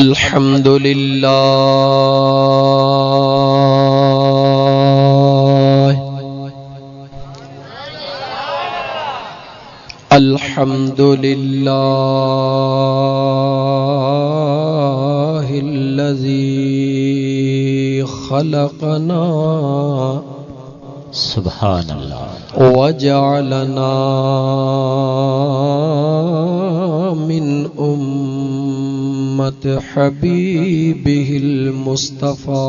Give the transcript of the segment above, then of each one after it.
الحمد لله الحمد لله الذي خلقنا سبحان اللہ وجعلنا من أمة حبيبه المصطفى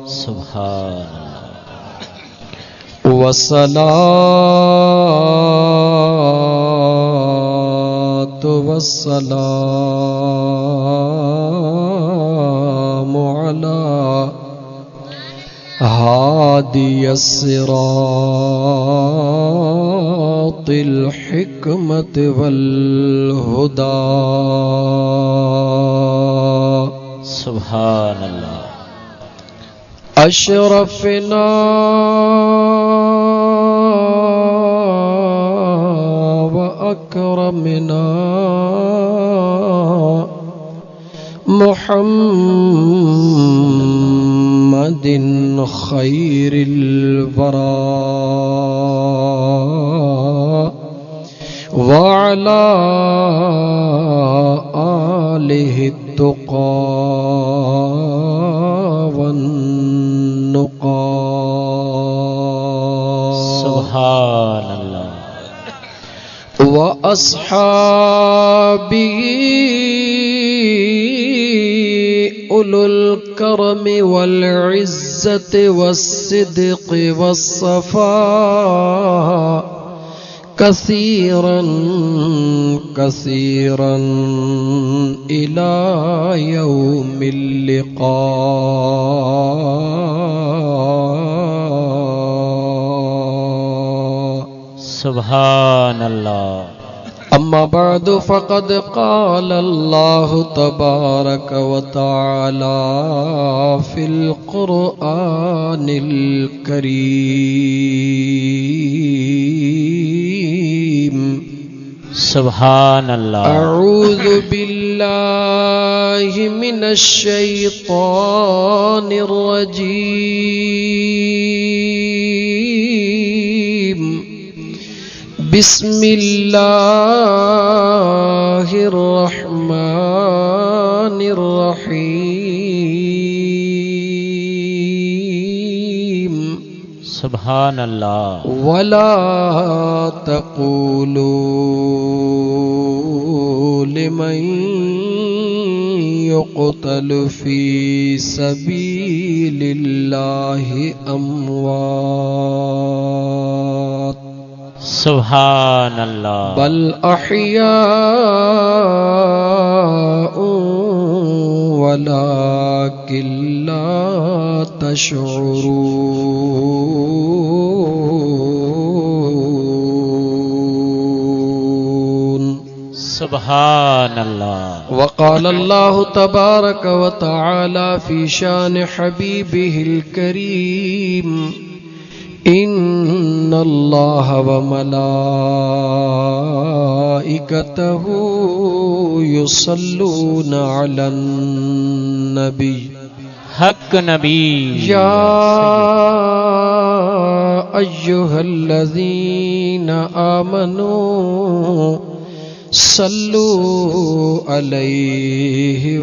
سبحان والصلاة والسلام على هادي الصراط الحكمة والهدى سبحان اللہ أشرفنا وأكرمنا محمد خير الورى وعلى آله التقى والنقى سبحان اللہ وأصحابه أولو الكرم والعزة والصدق والصفاء كثيرا كثيرا إلى يوم اللقاء سبحان اللہ أما بعد فقد قال الله تبارك وتعالى في القرآن الكريم سبحان اللہ أعوذ بالله من الشيطان الرجيم بسم الله الرحمن الرحيم سبحان اللہ ولا تقولوا لمن يقتل في سبيل الله أموات سبحان اللہ بل أحياء ولكن لا تشعرون سبحان اللہ وقال الله تبارك وتعالى في شان حبيبه الكريم إن الله وملائكته يصلون على النبي حق نبی يا أيها الذين آمنوا صلوا عليه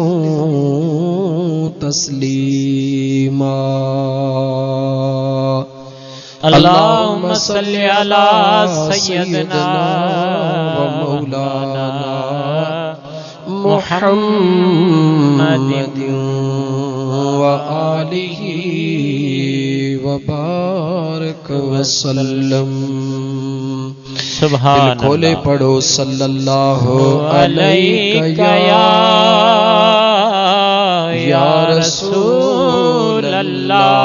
وسلموا تسليما اللهم صل على سيدنا ومولانا محمد وآله وبارك وسلم سبحان کھولے اللہ پڑھو صلی اللہ علیہ یا رسول اللہ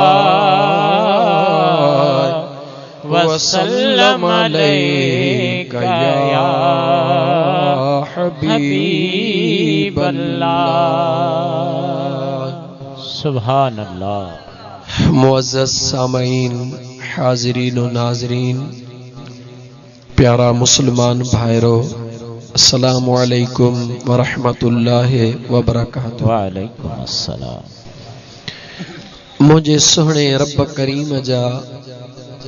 وسلم علیک یا حبیب اللہ سبحان اللہ معزز سامعین حاضرین و ناظرین پیارا مسلمان بھائرو السلام علیکم ورحمۃ اللہ وبرکاتہ۔ وعلیکم السلام۔ مجھے سہنے رب کریم جا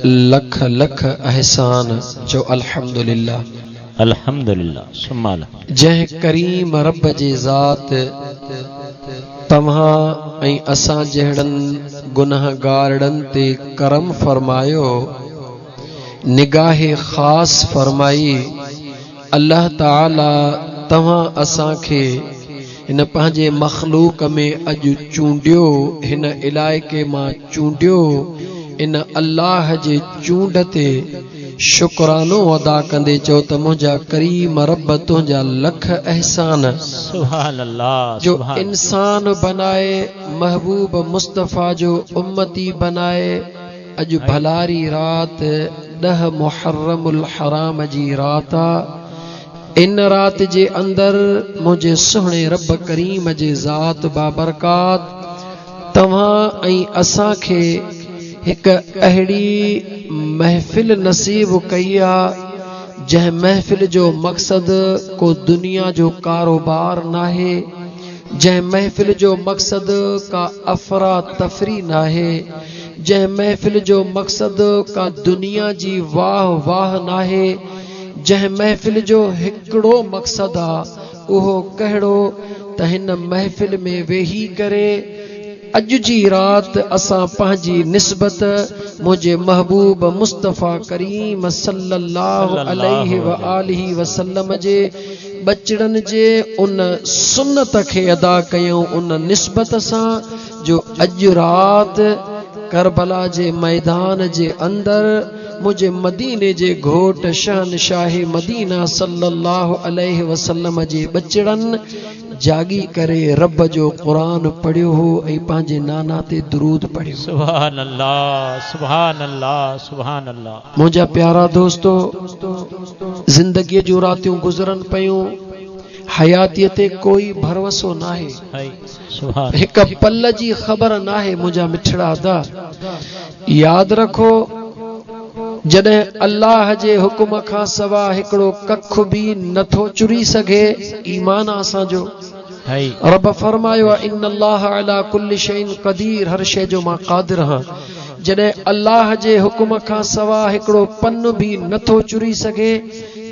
لکھ لکھ احسان جو الحمدللہ الحمدللہ ثم الحمد۔ جہ کریم رب جی ذات تمہاں ऐं असां जहिड़नि गुनहगारनि ते करम फरमायो, निगाह ख़ास फरमाई। अल्लाह ताला तव्हां असांखे हिन पंहिंजे मखलूक में अॼु चूंडियो, हिन इलाइक़े मां चूंडियो। इन अल्लाह जे चूंड ते शुक्रानो अदा कंदे चओ त मुंहिंजा करीम रब तुंहिंजा लख एहसान सुभान अल्लाह। जो इंसान बनाए, महबूब मुस्तफ़ा जो उम्मती बनाए। अॼु भलारी रात 10 मुहर्रमुल हराम जी रात आ। इन रात जे अंदर मुझे सुहणे रब करीम जे ज़ात बाबरकात तव्हां ऐं असांखे हिक अहिड़ी महफ़िल नसीब कई आ जंहिं महफ़िल जो मक़सद को दुनिया जो कारोबार नाहे, जंहिं महफ़िल जो मक़सद का अफरा तफरी नाहे, जंहिं महफ़िल जो मक़सद का दुनिया जी वाह वाह नाहे, जंहिं महफ़िल जो हिकिड़ो मक़सद आ उहो कहिड़ो त हिन महफ़िल में वेही करे अॼु जी रात असां पंहिंजी निस्बत मुंहिंजे महबूब मुस्तफ़ा करीम सल्लल्लाहु अलैहि व आलिहि वसल्लम जे बचड़नि जे उन सुन्नत खे अदा कयूं, उन निस्बत सां जो अॼु रात करबला जे मैदान जे अंदर मुझे मदीने जे घोट शहनशाह मदीना सल्लल्लाहु अलैहि वसल्लम जे बचड़न जागी करे रब जो कुरान पढ़ियो हो ऐं पंहिंजे नाना ते दुरूद पढ़ियो। सुभान अल्लाह सुभान अल्लाह सुभान अल्लाह। मुंहिंजा प्यारा दोस्तो, जिंदगीअ जूं रातियूं गुज़रन पयूं, हयातीअ ते कोई भरोसो नाहे, सुभान हिक पल जी ख़बर नाहे। मुंहिंजा मिठड़ा दा याद रखो, जॾहिं अल्लाह जे हुकुम खां सवा हिकिड़ो कख भी नथो चुरी सघे ईमान असांजो। रब फरमायो आहे इन अल्लाह अला कुल्लि शैइन क़दीर, हर शइ जो मां क़ादिर हां। जॾहिं अल्लाह जे हुकुम खां सवा हिकिड़ो पन भी नथो चुरी सघे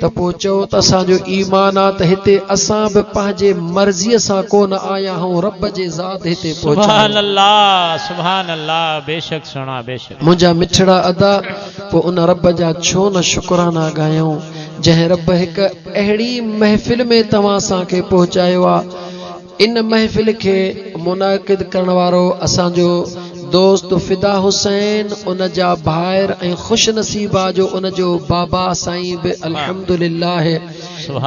त पोइ चओ त असांजो ईमान आहे त हिते असां बि पंहिंजे मर्ज़ीअ सां कोन आया आहियूं, रब जे ज़ात हिते पहुचायो। सुभान अल्लाह सुभान अल्लाह। बेशक सुणा बेशक। मुंहिंजा मिठड़ा अदा पोइ उन रब जा छो न शुक्राना ॻायूं जंहिं रब हिक अहिड़ी महफ़िल में तव्हां असांखे पहुचायो आहे। इन महफ़िल खे मुनाक़िद करण वारो असांजो दोस्त फिदा हुसैन, उन जा भाइर ऐं खुश नसीबा जो उन जो बाबा साईं बि अल्हम्दुलिल्लाह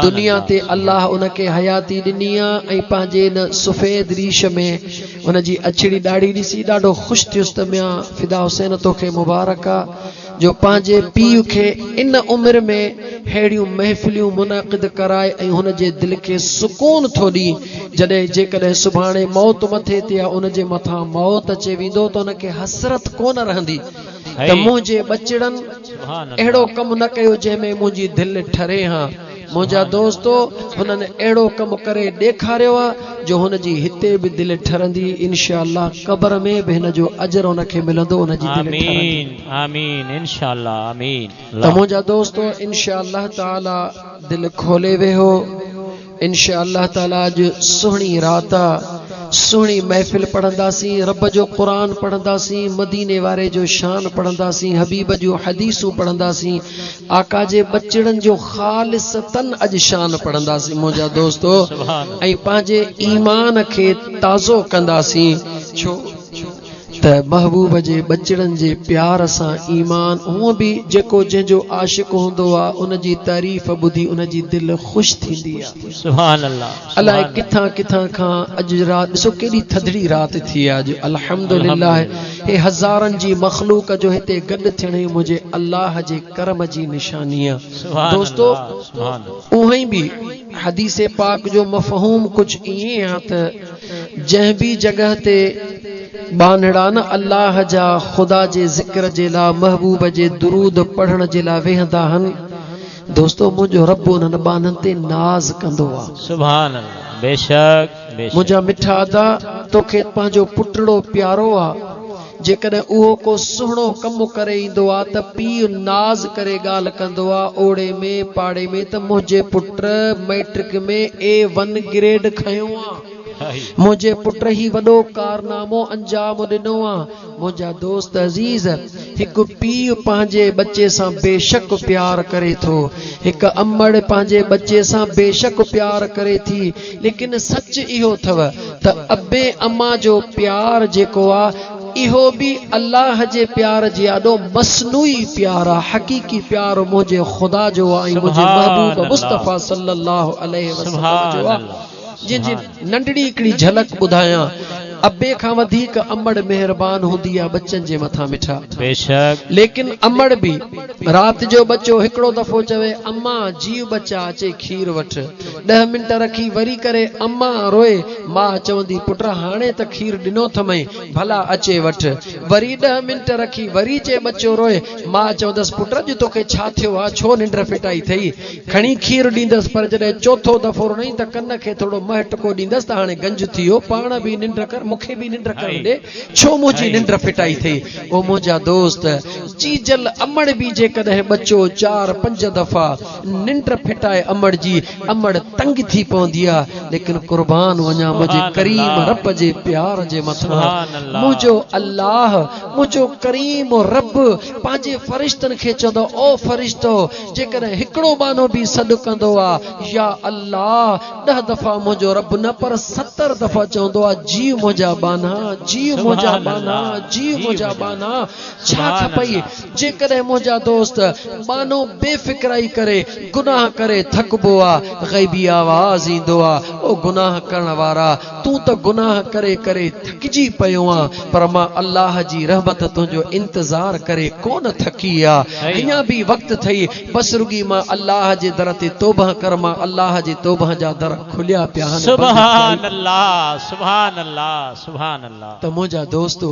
दुनिया ते अल्लाह उनखे हयाती ॾिनी आहे ऐं पंहिंजे इन सफ़ेद रीश में उन जी अछड़ी ॾाढ़ी ॾिसी ॾाढो ख़ुशि थियुसि त मियां फिदा हुसैन तोखे मुबारक आहे जो पंहिंजे पीउ खे इन उमिरि में अहिड़ियूं महफ़िलियूं मुनाक़िद कराए ऐं हुन जे दिलि खे सुकून थो ॾी। जॾहिं जेकॾहिं सुभाणे मौत मथे ते आहे, उन जे मथां मौत अचे वेंदो त उनखे हसरत कोन रहंदी त मुंहिंजे बचड़नि अहिड़ो कमु न कयो जंहिंमें मुंहिंजी दिलि ठरे हां। मुंहिंजा दोस्तो, हुननि अहिड़ो कमु करे ॾेखारियो आहे जो हुन जी हिते बि दिलि ठरंदी, इंशाअल्लाह क़ब्र में बि हिन जो अजर हुनखे मिलंदो, हुन जी दिलि ठरंदी। आमीन आमीन इंशाअल्लाह आमीन। त मुंहिंजा दोस्तो इंशाअल्लाह ताला दिलि खोले वेहो। इंशाअल्लाह ताला अॼु सुहिणी रात आहे, सुहिणी महफ़िल पढ़ंदासीं, रब जो क़ुरान पढ़ंदासीं, मदीने वारे जो शान पढ़ंदासीं, हबीब जूं हदीसूं पढ़ंदासीं, आका जे बचड़नि जो ख़ालिसतन अॼु शान पढ़ंदासीं मुंहिंजा दोस्तो, ऐं पंहिंजे ईमान खे ताज़ो कंदासीं। छो त महबूब जे बचड़नि जे प्यार सां ईमान, हूअं बि जेको जंहिंजो आशिक़ हूंदो आहे उन जी तारीफ़ ॿुधी उन जी दिलि ख़ुशि थींदी आहे। सुभान अल्लाह। अलाए किथां किथां खां अॼु रात ॾिसो केॾी थधड़ी रात थी आहे अॼु अल्हम्दुलिल्लाह। हे हज़ारनि जी मख़लूक जो हिते गॾु थियण ई मुंहिंजे अल्लाह जे करम जी निशानी आहे। दोस्तो, उहे बि हदीस पाक जो मफ़हूम कुझु ईअं आहे त जंहिं बि जॻह ते बानड़ा न अल्लाह जा ख़ुदा जे ज़िक्र जे लाइ, महबूब जे दुरूद पढ़ण जे लाइ वेहंदा आहिनि, दोस्तो मुंहिंजो रब उन्हनि ॿाननि ते नाज़ कंदो आहे। सुभान अल्लाह, बेशक बेशक। मुंहिंजा मिठा अदा तोखे पंहिंजो पुटड़ो प्यारो आहे, जेकॾहिं उहो को सुहिणो कमु करे ईंदो आहे त पीउ नाज़ करे ॻाल्हि कंदो आहे ओड़े में पाड़े में त मुंहिंजे पुट मैट्रिक में A1 ग्रेड खयो आहे, मुंहिंजे पुट ही वॾो कारनामो अंजाम ॾिनो आहे। मुंहिंजा दोस्त अज़ीज़, हिकु पीउ पंहिंजे बच्चे सां बेशक प्यार करे थो, हिकु अमड़ पंहिंजे बच्चे सां बेशक प्यार करे थी, लेकिन सच इहो अथव त अबे अम्मा जो प्यार जेको आहे इहो बि अल्लाह जे प्यार जे ॾाढो मसनूई प्यार आहे, हक़ीक़ी प्यार मुंहिंजे ख़ुदा जो आहे, मुंहिंजे महबूब मुस्तफ़ा सल्लल्लाहु अलैहि वसल्लम जो आहे। जंहिंजी नंढड़ी हिकिड़ी झलक ॿुधायां, अबे खां वधीक अमड़ मेहरबान हूंदी आहे बच्चनि जे मथां मिठा, बेशक। लेकिन अमड़ बि राति जो बच्चो हिकिड़ो दफ़ो चवे अम्मा जीव बच्चा अचे खीर वठ, 10 मिंट रखी वरी करे अम्मा रोए, मां चवंदी पुट हाणे त खीर ॾिनो थमई भला अचे वठ, वरी 10 मिंट रखी वरी चे बच्चो रोए, मां चवंदसि पुट अॼु तोखे छा थियो आहे, छो निंड फिटाई थई, खणी खीर ॾींदसि, पर जॾहिं चोथो दफ़ो रोई त कन खे थोड़ो महटको ॾींदसि त हाणे गंज थी वियो, पाण बि निंड कर मूंखे बि निंड करण ॾे, छो मुंहिंजी निंड फिटाई थई। ओ मुंहिंजा दोस्त, चीजल अमड़ बि जेकॾहिं बच्चो 4-5 दफ़ा निंड फिटाए अमड़ जी, अमड़ तंग थी पवंदी आहे, लेकिन कुर्बान वञा मुंहिंजे करीम रब जे प्यार जे मथां, मुंहिंजो अल्लाह, मुंहिंजो करीम रब पंहिंजे फरिश्तनि खे चवंदो ओ फरिश्तो, जेकॾहिं हिकिड़ो बानो बि सॾु कंदो आहे या अल्लाह, 10 दफ़ा मुंहिंजो रब न पर 70 दफ़ा चवंदो आहे जी मुंहिंजा बाना, जी मुंहिंजा बाना, जी मुंहिंजा बाना। छा खपई, जेकॾहिं मुंहिंजा दोस्त बानो बेफिक्राई करे गुनाह करे थकबो आहे, ग़ैबी आवाज़ ईंदो आहे ओ गुनाह करण वारा तूं त गुनाह करे करे थकिजी पियो आहे, पर मां अल्लाह जी रहमत तुंहिंजो इंतज़ार करे कोन थकी आहे, अञा बि वक़्तु थई, बस रुगी मां अल्लाह जे दर ते तौबह कर, मां अल्लाह जे तौबह जा दर खुलिया पिया आहिनि। सुभान अल्लाह, सुभान अल्लाह, सुभान अल्लाह। त मुंहिंजा दोस्तो,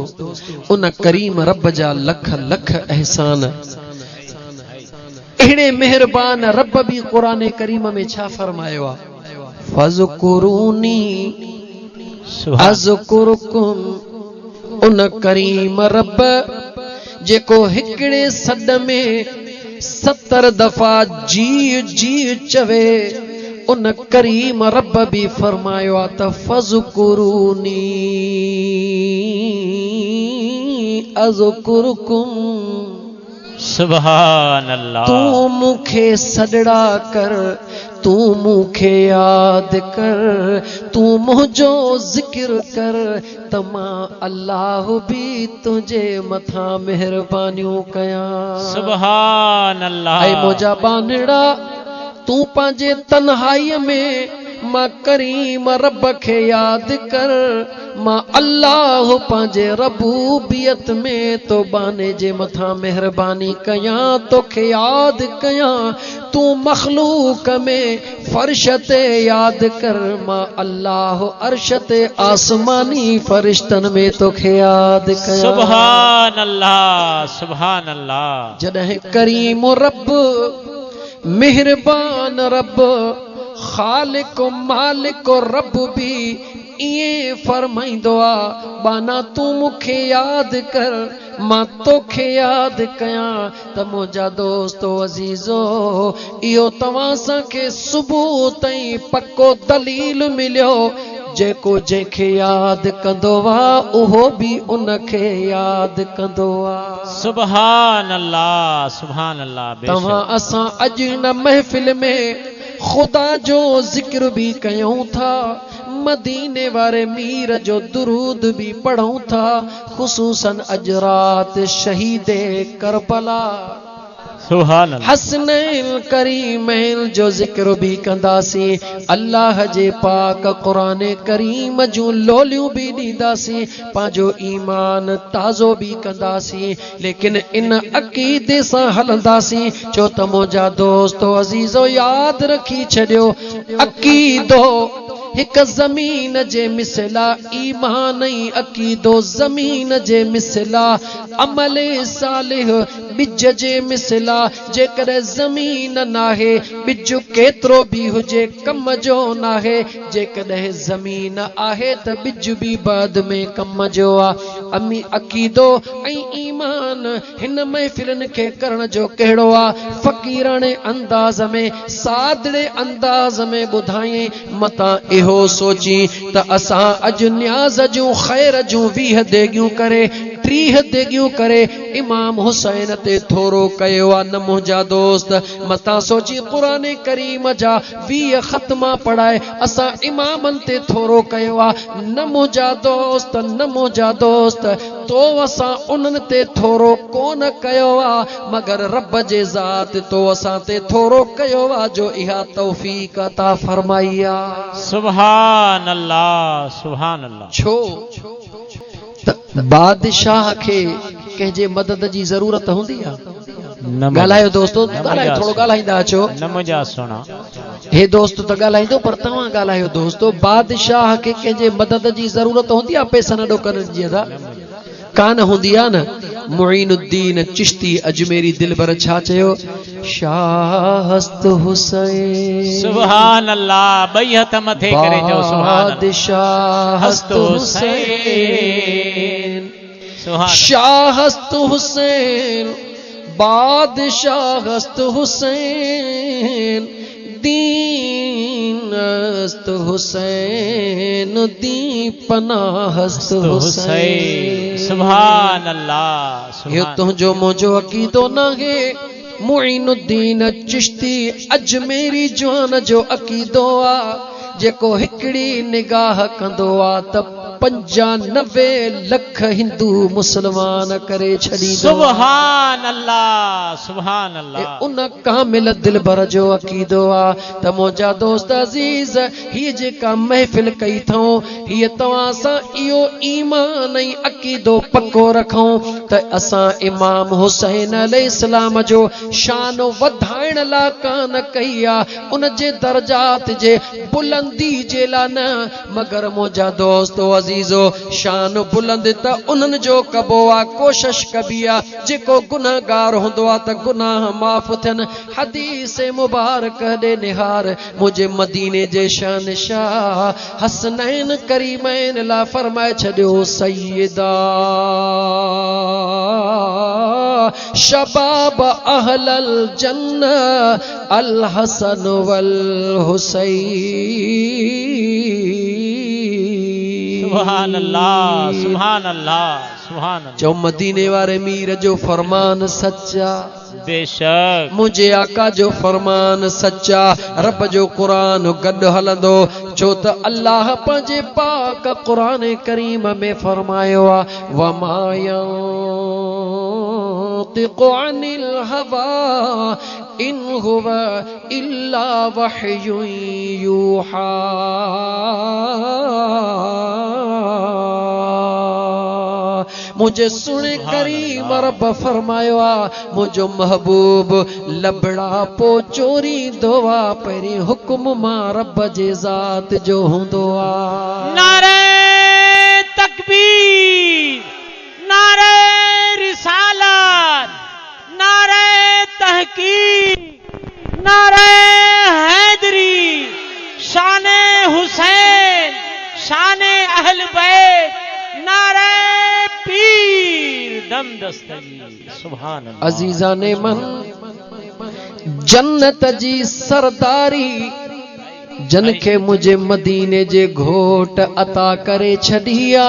उन करीम रब जा लख लख एहसान, अहिड़े मेहरबान रब बि क़ुरान करीम में छा फरमायो आहे, फज़कुरूनी अज़कुरुकुम, उन करीम रब जेको हिकिड़े सॾ में 70 दफ़ा जी जी चवे, उन करीम रब भी फरमायो आ त फज़कुरूनी अज़कुरुकुम, सुभान अल्लाह। तू मुखे सडड़ा कर, तू मुखे याद कर, तू मुझो जिक्र कर, तमा अल्लाह भी तुझे मथा मेहरबानियों कया। सुभान अल्लाह। ऐ मुझा बानड़ा, तू पांजे तन्हाई में मां करीम रब खे याद कर, मां अल्लाह पांजे रबूबियत में तो बाने जे मथा मेहरबानी कया, तोखे याद कया, तू मखलूक में फर्शते याद कर, मां अल्लाह अर्शते आसमानी फरिश्तन में तोखे याद कया। सुभान अल्लाह, सुभान अल्लाह। जॾहिं करीम रब, मेहरबान रब, खालिक मालिक रब भी इए फरमाइंदो आ, बाना तू मुखे याद कर, मां तोखे याद कया। त मुंहिंजा दोस्तो अज़ीज़ो, इहो तव्हां सां खे सुबुह ताईं पक्को दलील मिलियो, जेको जंहिंखे याद कंदो आ उहो भी उनखे याद कंदो आ। सुभान अल्लाह, सुभान अल्लाह। तव्हां असां अॼु हिन महफ़िल में खुदा जो जिक्र भी कयूं था, मदीने वारे मीर जो दुरूद भी पढ़ूं था, खुसूसन अॼु राति शहीदे करबला सुभान अल्लाह, हसनैन करीमैन जो जिक्र भी कंदासी, अल्लाह जे पाक कुरान करीम जूं लोलियूं भी ॾींदासी, पंहिंजो ईमान ताज़ो भी कंदासी, लेकिन इन अक़ीदे सां हलंदासी। छो त मुंहिंजा दोस्तो अज़ीज़ो याद रखी छॾियो, अक़ीदो हिक ज़मीन जे मिसला ईमान ऐं अक़ीदो ज़मीन जे मिसला अमल सालिह बिज जे मिसला जेकॾहिं ज़मीन नाहे बिज केतिरो बि हुजे कम जो नाहे जेकॾहिं ज़मीन आहे त बिज बि बाद में कम जो आहे अमी अक़ीदो ऐं ईमान हिन महफ़िलनि खे करण जो कहिड़ो आहे फ़क़ीराणे अंदाज़ में सादड़े अंदाज़ में ॿुधाई मतां इहो सोची त असां अॼु न्याज़ जूं ख़ैर जूं 20 देगियूं करे 30 देगियूं करे इमाम हुसैन ते थोरो कयो आहे न मुंहिंजा दोस्त मतां सोची क़ुरान करीम जा 20 ख़त्मा पढ़ाए असां इमामनि ते थोरो कयो आहे न मुंहिंजा दोस्त तो असां उन्हनि ते थोरो कोन कयो आहे मगर रब जे ज़ात तो असां ते थोरो कयो आहे जो इहा तौफ़ीक़ अता फरमाई आहे सुभान अल्लाह सुभान अल्लाह छो बादशाह खे कंहिंजे मदद जी ज़रूरत हूंदी आहे ॻाल्हायो दोस्तो ॻाल्हायो थोरो ॻाल्हाईंदा अचो न मुंहिंजा सुणा हे दोस्त त ॻाल्हाईंदो पर तव्हां ॻाल्हायो दोस्तो बादशाह खे कंहिंजे मदद जी ज़रूरत हूंदी आहे पैसनि ॾोकनि जी अदा कान हूंदी आहे न मुईनुद्दीन चिश्ती अजमेरी दिलबर छा चयो शाहस्त हुसैन सुभान अल्लाह ॿई हथ मथे करे चओ सुभान बादशाहस्त हुसैन शाहस्त हुसैन बादशाहस्त हुसैन दीनस्त हुसैन दी पनाहस्त हुसैन सुभान अल्लाह यो तुंहिंजो मुंहिंजो अक़ीदो नाहे मुईनुद्दीन चिश्ती अजमेरी जवान जो अक़ीदो आहे जेको हिकड़ी निगाह कंदो आहे त 95 लख हिंदू मुसलमान करे छॾींदो सुभान अल्लाह सुभान अल्लाह उन कामिल दिलबर जो अक़ीदो आहे त मुंहिंजा दोस्त अज़ीज़ हीअ जेका महफ़िल कई अथऊं हीअ तव्हां सां इहो ईमान ऐं अक़ीदो पको रखूं त असां इमाम हुसैन अलैहिस्सलाम जो शान वधाइण लाइ कान कई आहे उन जे दर्जात जे बुलंदी जे लाइ न मगर मुंहिंजा दोस्त अज़ीज़ो शान बुलंद त उन्हनि जो कबो आहे कोशिश कबी आहे जेको गुनाहगार हूंदो आहे त गुनाह माफ़ थियनि हदीस मुबारक ॾे निहार मुंहिंजे मदीने जे शहंशाह हसनैन करीमैन ला फरमाए छॾियो सैयदा शबाब अहलल जन्नत अल हसन वल हुसैन सुभान अल्लाह सुभान अल्लाह सुभान अल्लाह जो मदीने वारे मीर जो फरमान सच्चा बेशक मुझे आका जो फरमान सच्चा रब जो कुरान गड हलंदो छो त अल्लाह पंहिंजे पाक कुरान करीम में फरमायो आ वमा यंतिक़ु अनिल हवा इन हुवा इल्ला वहयुन यूहा मुझे सुने करीम रब फरमायो आ मुझो महबूब लबड़ा पो चोरी दोआ पहिरीं हुक्म मां रब जे ज़ात जो हूंदो आ नारे तकबीर नारे रिसालत नारे तहकीक नारे हैदरी शान हुसैन शान अहल बैत नारे पीर दम दस्तगी सुभान अल्लाह अजीजाने मन जन्नत जी सरदारी जन के मुझे मदीने जे घोट अता करे छड़िया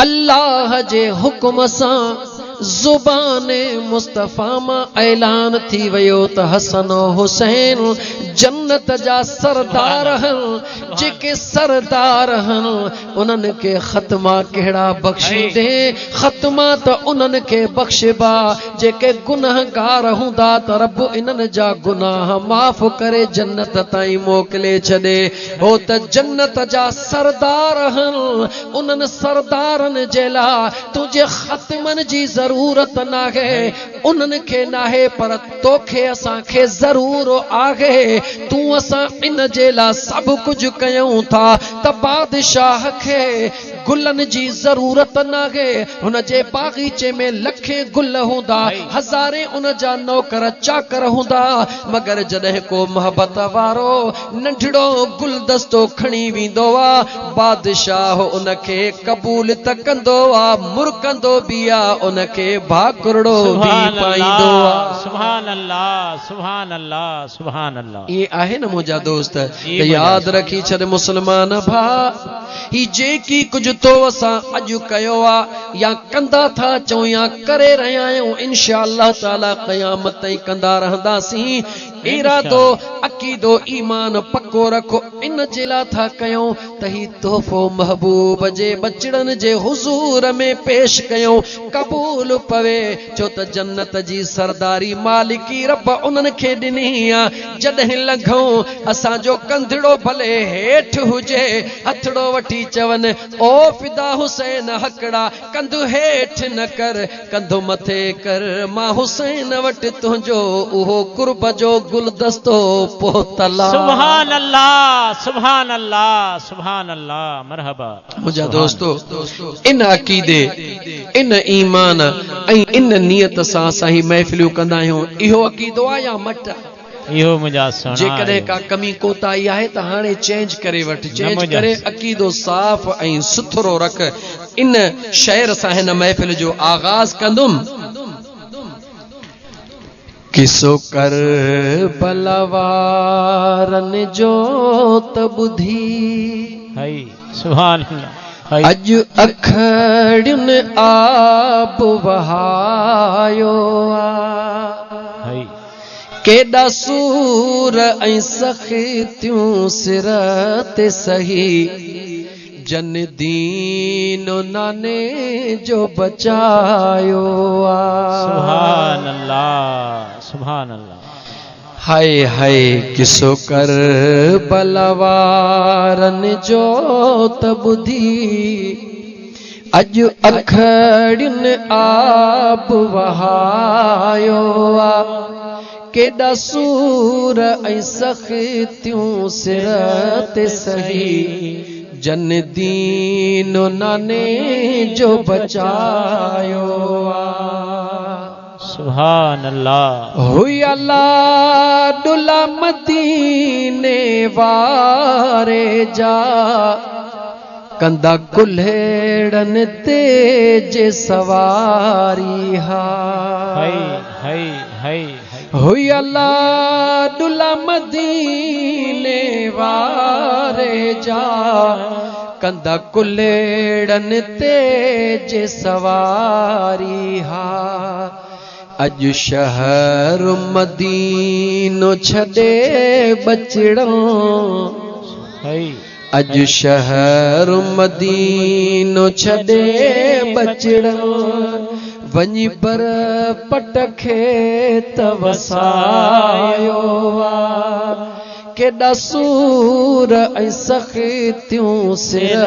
अल्लाह जे हुक्म सा जुबाने मुस्तफा मां ऐलान थी वयो त हसन हुसैन जन्नत जा सरदार हन जेके सरदार हन उन्हनि के खत्मा केड़ा बख्शींदे खत्मा त उन्हनि के बख्शबा जेके गुनाहगार हुंदा त रब इन्हनि जा गुनाह माफ करे जन्नत ताईं मोकले छॾे हो त जन्नत जा सरदार हन उन्हनि सरदारनि जे लाइ तुंहिंजे खत्मनि जी ज़रूरत नाहे उन्हनि खे नाहे पर तोखे असांखे ज़रूर आहे तूं असां इन जे लाइ सभु कुझु कयूं था त बादशाह खे गुलनि जी ज़रूरत नाहे। हुन जे बागीचे में लखे गुल हूंदा, हज़ारे उन जा नौकर चाकर हूंदा, मगर जॾहिं को मोहब्बत वारो नंढड़ो गुलदस्तो खणी वेंदो आहे, बादशाह उनखे क़बूल त कंदो आहे, मुरकंदो बि आहे, उनखे भाकुरड़ो बि पाईंदो आहे। सुभान अल्लाह, सुभान अल्लाह, सुभान अल्लाह। ये आहे न मुंहिंजा दोस्त, त यादि रखी छॾ मुस्लमान भा, ही जेकी कुझु तो असां अॼु कयो आहे या कंदा था चऊं या करे रहिया आहियूं, इंशा अल्लाह ताला क़यामत ताईं कंदा रहंदासीं। इरादो अक़ीदो ईमान पक्को रखो, इन जे लाइ था कयूं त ही तोहफ़ो महबूब जे बचड़नि जे हुज़ूर में पेश कयूं, क़बूल पवे, छो त जन्नत जी सरदारी मालिकी रब उन्हनि खे ॾिनी आहे। जॾहिं लंघूं असांजो कंधड़ो भले हेठि हुजे, हथड़ो वठी चवनि ओ फिदा हुसैन हकड़ा, कंधु हेठि न कर कंधु मथे कर, मां हुसैन वटि तुंहिंजो उहो कुर्ब जो गुलदस्तो पोतला। सुभान अल्लाह, सुभान अल्लाह, सुभान अल्लाह, मरहबा। मुंहिंजा दोस्तो, इन अक़ीदे, इन ईमान ऐं इन नियत सां असां ही महफ़िलियूं कंदा आहियूं। इहो अक़ीदो आहे या मट? इहो मुंहिंजा सुहिणा जेकॾहिं का कमी कोताही आहे त हाणे चेंज करे वठ, चेंज करे अक़ीदो साफ़ ऐं सुथरो रख। इन शहर सां हिन महफ़िल जो आगाज़ कंदुमि। किसो कर बलवारन जो त बुधी, सुभान अल्लाह, अॼु अखड़ियुनि आब वहायो आहे, केॾा सूर ऐं सख़्तियूं सिर ते सही, जन दीनो नाने जो बचायो आहे। सुभान अल्लाह, सुभान अल्लाह। हाय हाय किसो कर बलवारन जो त बुधी, अॼु अखड़ियुनि आब वहायो आहे, केॾा सूर ऐं सख़्तियूं सिर ते सही, जन दीनो नाने जो बचायो आहे। सुभान अल्लाह। हुई अल्लाह डुला मदीने वारे जा, कंदा कुल्हेड़न ते जे सवारी हा। हुई अल्लाह डुला मदीने वारे जा, कंदा कुल्हेड़न ते जे सवारी हा। अॼु शहर मदीनो छॾे बचड़ो, अॼु शहर मदीनो छॾे बचड़ो, वञी पर पट खे त वसायो आहे, केॾा सूर ऐं सख़्तियूं सिर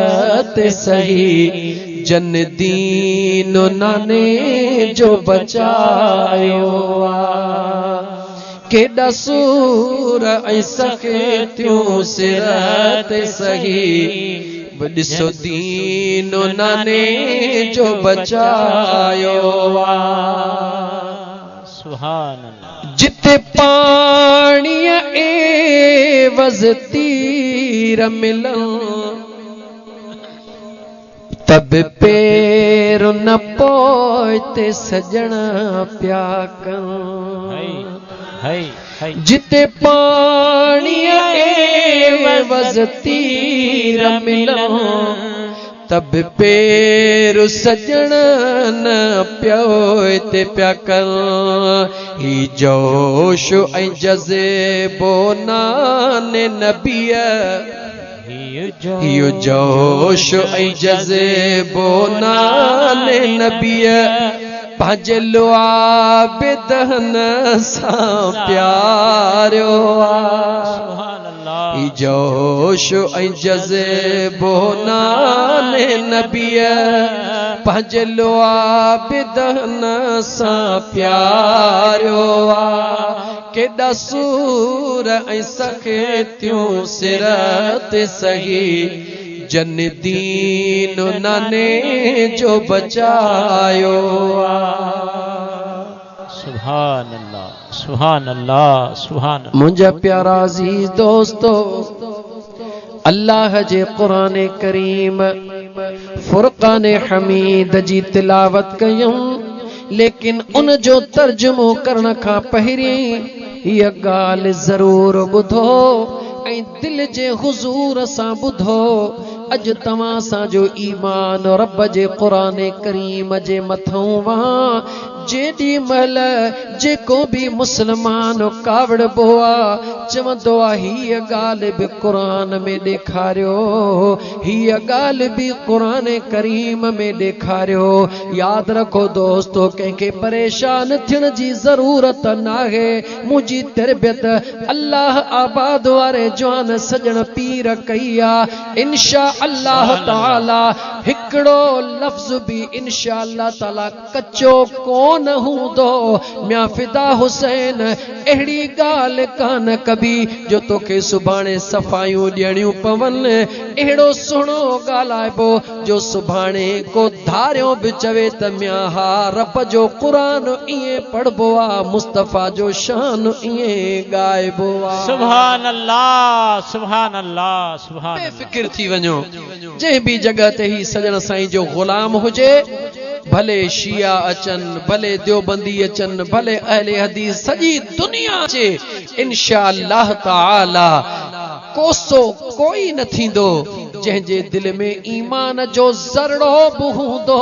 ते सही, जन दीनो नाने जो बचायो आहे, केॾा सूर ऐं सख़्तियूं सिर ते सही, ॾिसो दीनो नाने जो बचायो आहे। सुभान अल्लाह। जिते पाणीअ एवज़ तीर मिलन, तब पेर न पोइते सजण प्या कन, जिते पाणीअ एवज़ तीर मिलन, तब पेर सजण न प्योइते प्या कन, ही जोश ऐं जज़्बो नाने नबीअ, इहो जोश ऐं जज़्बो नाने नबीअ, पंहिंजे लुआबिदन सां प्यारियो आहे। ही जोश ऐं जज़्बो नाने नबीअ, पंहिंजे लुआबिदन सां प्यारियो आहे, केॾा सूर ऐं सखेतियूं सिरत सही जन दीन नाने जो बचायो। सुभान अल्लाह, सुभान अल्लाह, सुभान अल्लाह। मुंहिंजा प्यारा अज़ीज़ दोस्तो, अल्लाह जे क़ुरान करीम फुरक़ान हमीद जी तिलावत कयूं, लेकिन उन जो तर्जुमो करण खां पहिरीं हीअ ॻाल्हि ज़रूर ॿुधो ऐं दिल जे हुज़ूर सां ॿुधो। अॼु तव्हां सां जो ईमान रब जे क़ुरान करीम जे मथां वहां जेॾी महिल जेको बि मुस्लमान कावड़बो आहे चवंदो आहे हीअ ॻाल्हि बि क़ुरान में ॾेखारियो, हीअ ॻाल्हि बि क़ुरान करीम में ॾेखारियो। यादि रखो दोस्तो, कंहिंखे परेशान थियण जी ज़रूरत नाहे। मुंहिंजी तरबियत अल्लाह आबाद वारे जवान सजण पीर कई आहे। इंशा अल्लाह ताला हिकिड़ो लफ़्ज़ बि इंशा अल्लाह ताला कचो कोन हूंदो। म्या फिदा हुसैन अहिड़ी ॻाल्हि कान कबी जो तोखे सुभाणे सफ़ायूं ॾियणियूं पवनि। अहिड़ो सुहिणो ॻाल्हाइबो जो सुभाणे को धारियो बि चवे त म्या हा रब जो क़ुरान ईअं पढ़बो आहे, मुस्तफ़ा जो शान ईअं ॻाइबो आहे। सुभान अल्लाह, सुभान अल्लाह, सुभान अल्लाह। बेफ़िक्र थी वञो, जंहिं बि जगह ते ही सजण साईं जो ग़ुलाम हुजे, भले शिया अचनि, भले देवबंदी अचनि, भले अहले हदीस, सॼी दुनिया अचे, इंशा अल्लाह ताला कोसो कोई न थींदो जंहिंजे दिल में ईमान जो ज़रड़ो बि हूंदो।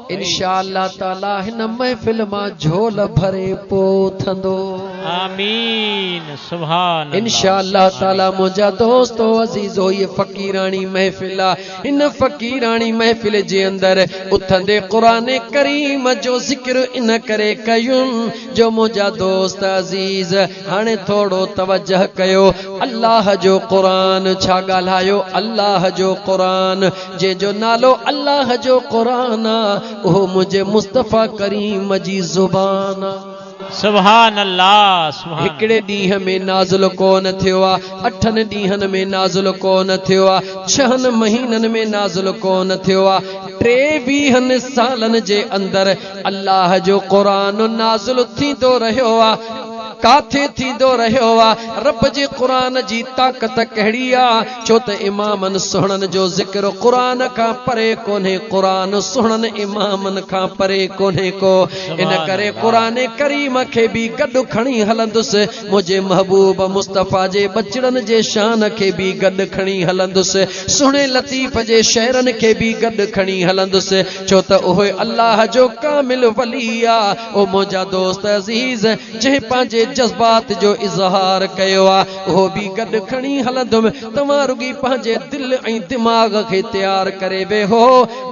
इंशा अल्लाह ताला हिन महफ़िल मां झोल भरे पोथंदो। आमीन, सुभान अल्लाह। इंशा अल्लाह ताला मुंहिंजा दोस्तो अज़ीज़ो, ये फ़क़ीरानी महफ़िल आहे। हिन फ़क़ीरानी महफ़िल जे अंदरि उथंदे क़ुरान करीम जो ज़िक्र इन करे कयुमि जो मुंहिंजा दोस्त अज़ीज़ हाणे थोड़ो तवजह कयो। अल्लाह जो क़ुरान छा ॻाल्हायो? अल्लाह जो क़ुरान, जंहिंजो नालो अल्लाह जो क़ुरान आहे, उहो मुंहिंजे मुस्तफ़ा करीम जी ज़ुबान आहे। सुभान अल्लाह, सुभान। हिकिड़े ॾींहं में नाज़िल कोन थियो आहे, 8 ॾींहंनि में नाज़िल कोन थियो आहे, 6 महीननि में नाज़िल कोन थियो आहे, 23 सालनि जे अंदरि अल्लाह जो क़ुरान नाज़िल थींदो रहियो आहे। काथे थींदो रहियो आहे? रब जे क़ुरान जी ताक़त कहिड़ी आहे? छो त इमामनि सुहिणनि जो ज़िक्र क़ुरान खां परे कोन्हे, क़ुरान सुहिणनि इमामनि खां परे कोन्हे को। इन करे क़ुरान करीम खे बि गॾु खणी हलंदुसि, मुंहिंजे महबूब मुस्तफ़ा जे बचड़नि जे शान खे बि गॾु खणी हलंदुसि, सुहिणे लतीफ़ जे शहरनि खे बि गॾु खणी हलंदुसि, छो त उहो अल्लाह जो कामिल वली आहे। ओ मुंहिंजा दोस्त अज़ीज़, जंहिं पंहिंजे जज़्बात जो इज़हार कयो आहे, उहो बि गॾु खणी हलंदुमि। तव्हां रुगी पंहिंजे दिल ऐं दिमाग़ खे तयारु करे वेहो,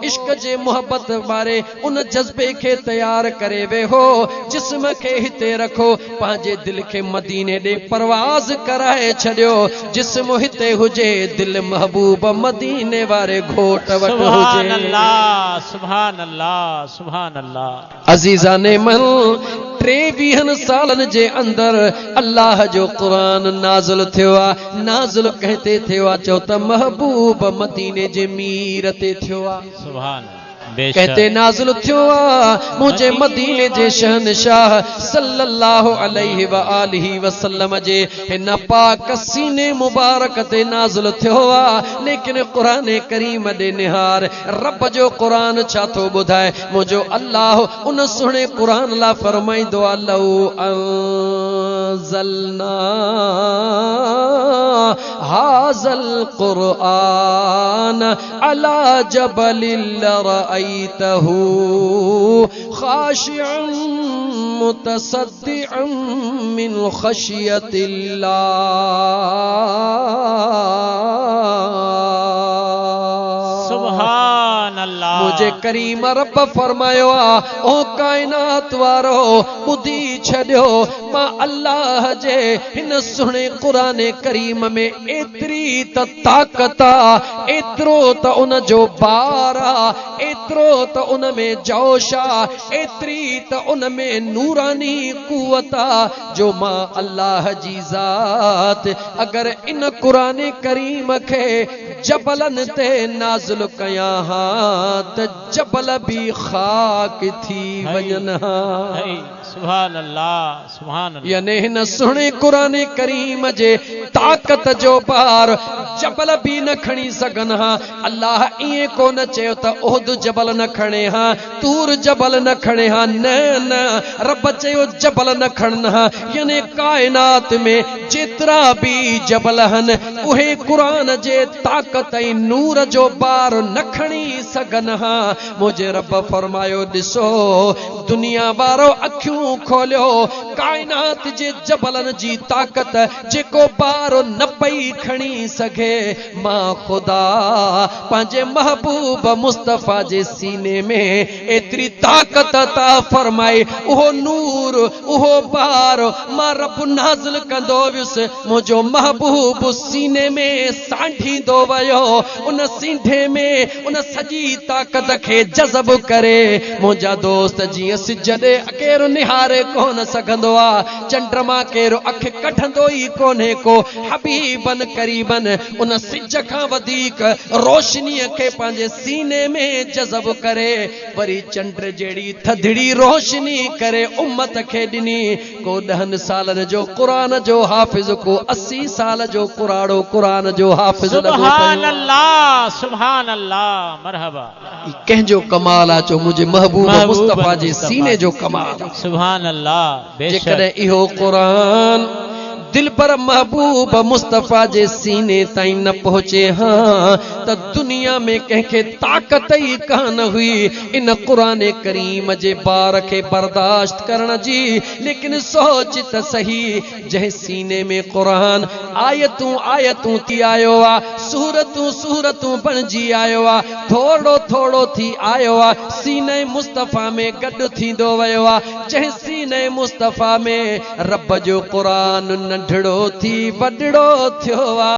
इश्क जे मोहब्बत वारे उन जज़्बे खे तयारु करे वेहो, जिस्म खे हिते रखो, पंहिंजे दिल खे मदीने ॾे परवाज़ कराए छॾियो। जिस्म हिते हुजे, दिल महबूब मदीने वारे घोट वटि हुजे। सुभान अल्लाह, सुभान अल्लाह, सुभान अल्लाह। अज़ीज़ाने मन, 23 सालनि जे अंदरि अल्लाह जो क़ुरान नाज़िल थियो आहे। नाज़िल कंहिं ते थियो आहे? चओ त महबूब मदीने जे मीर ते थियो आहे। सुभान कहते नाज़िल थियो आहे मुझे मदीने जे शहनशाह सल्लल्लाहु अलैहि व आलिहि वसल्लम जे हिन पाक सीने मुबारक ते नाज़िल थियो आहे। लेकिन क़ुरान करीम दे निहार रब जो क़ुरान छा थो ॿुधाए? मुंहिंजो अल्लाह उन सुहिणे क़ुरान ला फरमाईंदो आहे, लौ अंज़लना हाज़ल क़ुरआन अला जबलिल लरअयतहु खाशिअन मुतसद्दिअन मिन खशियतिल्लाह। सुभान अल्लाह। मुझे करीम रब फरमायो आ, ओ कायनात वारो ॿुधी छॾियो मां अल्लाह जे हिन सुहिणे क़ुरान करीम में एतिरी त ताक़त आ, एतिरो त उन जो बार आ, एतिरो त उन में जोश आ, एतिरी त उन में नूरानी कुवत आ जो मां अल्लाह जी ज़ात अगर इन क़ुरान करीम खे जबलन ते नाज़िल कयां हा त जबल भी खाक थी वञन हा। सुभान अल्लाह, सुभान अल्लाह। यानी हिन सुहिणे क़ुरान करीम जे ताक़त जो बार जबल भी न खणी सघन हा। अल्लाह ईअं कोन चयो त उहद जबल न खणे हा, तूर जबल न खणे हा, न न, रब चयो जबल न खणन हा। यानी कायनात में जेतिरा भी जबल हन उहे क़ुरान जे ताक़त ऐं नूर जो बार न खणी सघन हा। मुझे रब फरमायो ॾिसो दुनिया वारो अखियूं खोलियो, कायनात जे जबलन जी ताक़त जेको बार न पई खणी सघे, मां खुदा पंहिंजे महबूब मुस्तफ़ा जे सीने में एतिरी ताक़त अता फरमाई, उहो नूर उहो बार मां रब नाज़िल कंदो वियुसि, मुंहिंजो महबूब सीने में सांढींदो वियो, उन सींधे में उन सॼी ताक़त खे जज़ब करे। मुंहिंजा दोस्त जीअं सिज ॾे केरु निहारे कोन सघंदो आ, चंड्रमा केरु अख कढंदो ई कोन्हे को, हबीबन करीबन उन सिज खां वधीक रोशनीअ खे पंहिंजे सीने में जज़ब करे, वरी चंड जहिड़ी थधड़ी रोशनी करे उम्मत खे ॾिनी। को 10 सालन जो क़ुरान जो हाफ़िज़, को 80 साल जो कुराड़ो क़ुरान जो हाफ़िज़। सुभान अल्लाह, सुभान अल्लाह, मरहबा। कंहिंजो कमाल आ चो मुंहिंजे महबूब मुस्तफ़ा जे सीने जो कमाल। सुभान अल्लाह। जेकॾहिं इहो क़ुरान दिल पर महबूब मुस्तफ़ा जे सीने ताईं न पहुचे हाँ त दुनिया में कंहिंखे ताक़त ई कान हुई इन क़ुरान करीम जे बार खे बर्दाश्त करण जी। लेकिन सोच त सही, जंहिं सीने में क़ुरान आयतूं आयतूं थी आयो आ, सूरतूं सूरतूं बणिजी आयो आ, थोड़ो थोड़ो थी आयो आ, सीने मुस्तफ़ा में गॾु थींदो वियो आ। जंहिं सीने मुस्तफ़ा में रब जो क़ुरान नंढड़ो थी वॾड़ो थियो आ।